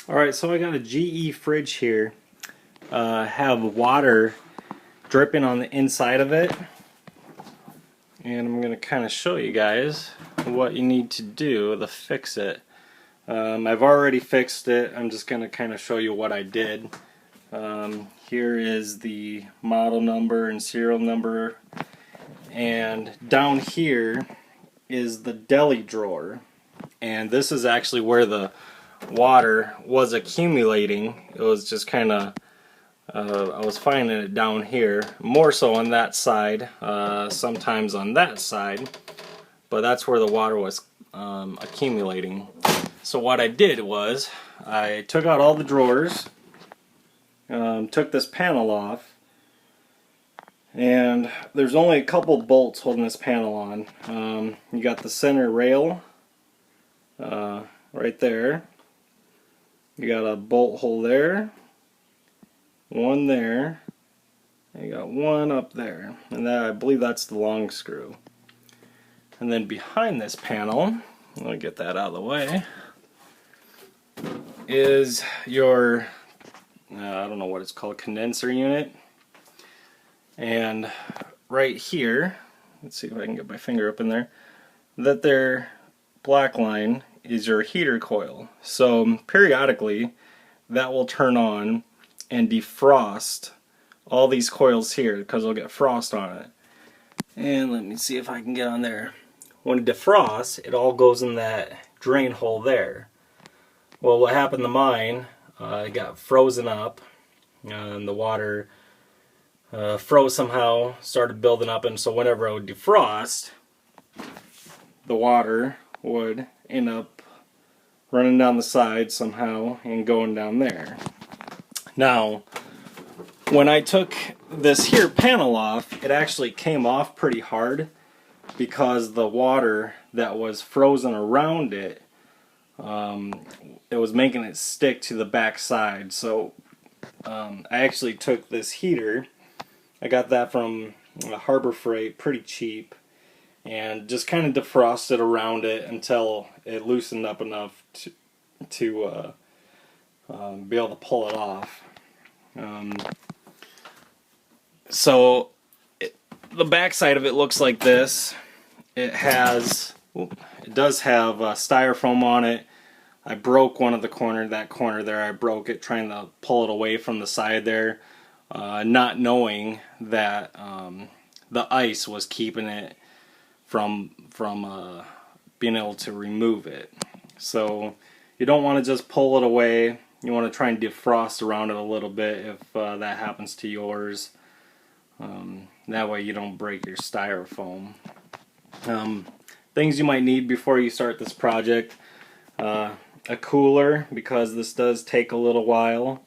Alright, so I got a GE fridge here. Have water dripping on the inside of it. And I'm going to kind of show you guys what you need to do to fix it. I've already fixed it. I'm just going to kind of show you what I did. Here is the model number and serial number. And down here is the deli drawer. And this is actually where the water was accumulating. It was just kind of I was finding it down here, more so on that side, sometimes on that side, but that's where the water was accumulating. So what I did was I took out all the drawers, took this panel off, and there's only a couple bolts holding this panel on. You got the center rail right there. You got a bolt hole there, one there, and you got one up there, and that, I believe that's the long screw. And then behind this panel, let me get that out of the way, is your, I don't know what it's called, condenser unit. And right here, let's see if I can get my finger up in there, that there black line is your heater coil. So periodically that will turn on and defrost all these coils here because they'll get frost on it. And let me see if I can get on there. When it defrosts, it all goes in that drain hole there. Well, what happened to mine, it got frozen up, and the water froze somehow, started building up, and so whenever it would defrost, the water would end up running down the side somehow and going down there. Now, when I took this here panel off, it actually came off pretty hard because the water that was frozen around it, it was making it stick to the back side. So I actually took this heater, I got that from Harbor Freight, pretty cheap, and just kind of defrosted around it until it loosened up enough to be able to pull it off. So the back side of it looks like this. It does have styrofoam on it. I broke one of the corner, that corner there, I broke it trying to pull it away from the side there, not knowing that the ice was keeping it from being able to remove it. So you don't want to just pull it away. You want to try and defrost around it a little bit if that happens to yours. That way you don't break your styrofoam. Things you might need before you start this project. A cooler, because this does take a little while.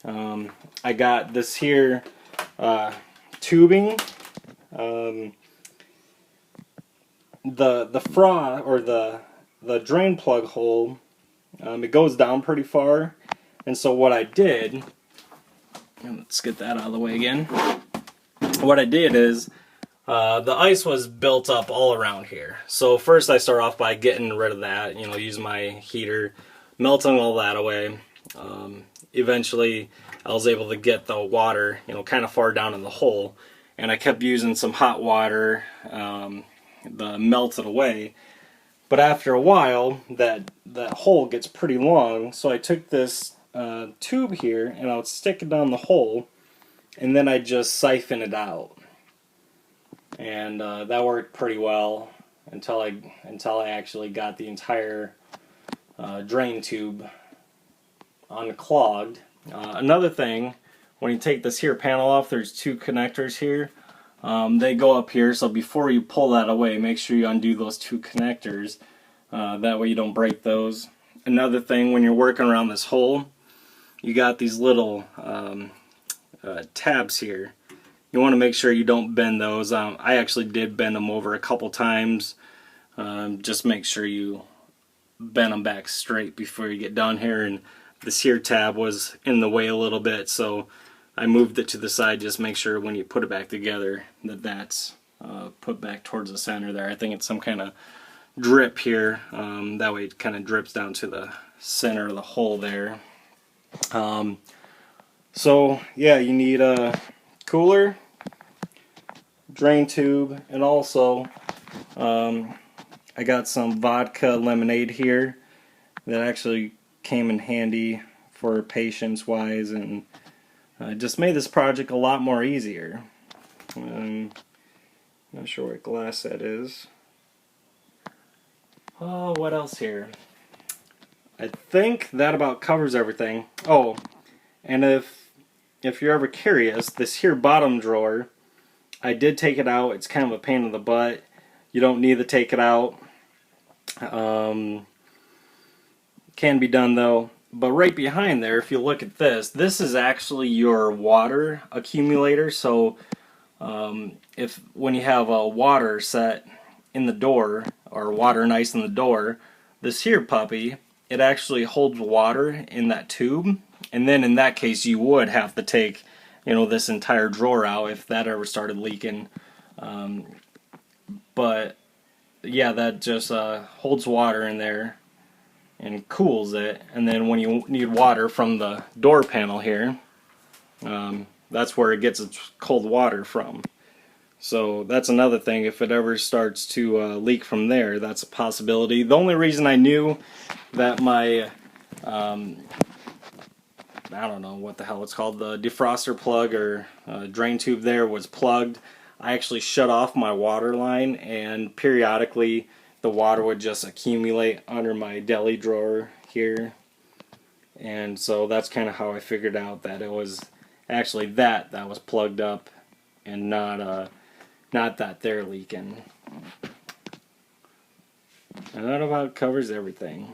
I got this here tubing. The frost, or the drain plug hole, it goes down pretty far, and so what I did, let's get that out of the way again. What I did is the ice was built up all around here. So first I start off by getting rid of that, use my heater, melting all that away. Eventually I was able to get the water, kind of far down in the hole, and I kept using some hot water, the melted away. But after a while, that hole gets pretty long, so I took this tube here and I would stick it down the hole, and then I just siphon it out. And that worked pretty well until I actually got the entire drain tube unclogged. Another thing, when you take this here panel off, there's two connectors here. They go up here, so before you pull that away, make sure you undo those two connectors. That way you don't break those. Another thing, when you're working around this hole, you got these little tabs here. You want to make sure you don't bend those. I actually did bend them over a couple times. Just make sure you bend them back straight before you get down here. And this here tab was in the way a little bit, so I moved it to the side. Just make sure when you put it back together that that's put back towards the center there. I think it's some kind of drip here. That way it kind of drips down to the center of the hole there. So yeah, you need a cooler, drain tube, and also I got some vodka lemonade here that actually came in handy for patience wise, and just made this project a lot more easier. Not sure what glass that is. Oh, what else here? I think that about covers everything. Oh, and if you're ever curious, this here bottom drawer, I did take it out. It's kind of a pain in the butt. You don't need to take it out. Can be done though. But right behind there, if you look at this is actually your water accumulator. So if when you have a water set in the door, or water and ice in the door, this here puppy, it actually holds water in that tube, and then in that case you would have to take, you know, this entire drawer out if that ever started leaking. But yeah, that just holds water in there and cools it, and then when you need water from the door panel here, that's where it gets its cold water from. So that's another thing. If it ever starts to leak from there, that's a possibility. The only reason I knew that my I don't know what the hell it's called, the defroster plug or drain tube there was plugged, I actually shut off my water line, and periodically the water would just accumulate under my deli drawer here. And so that's kind of how I figured out that it was actually that was plugged up, and not that they're leaking. And that about covers everything.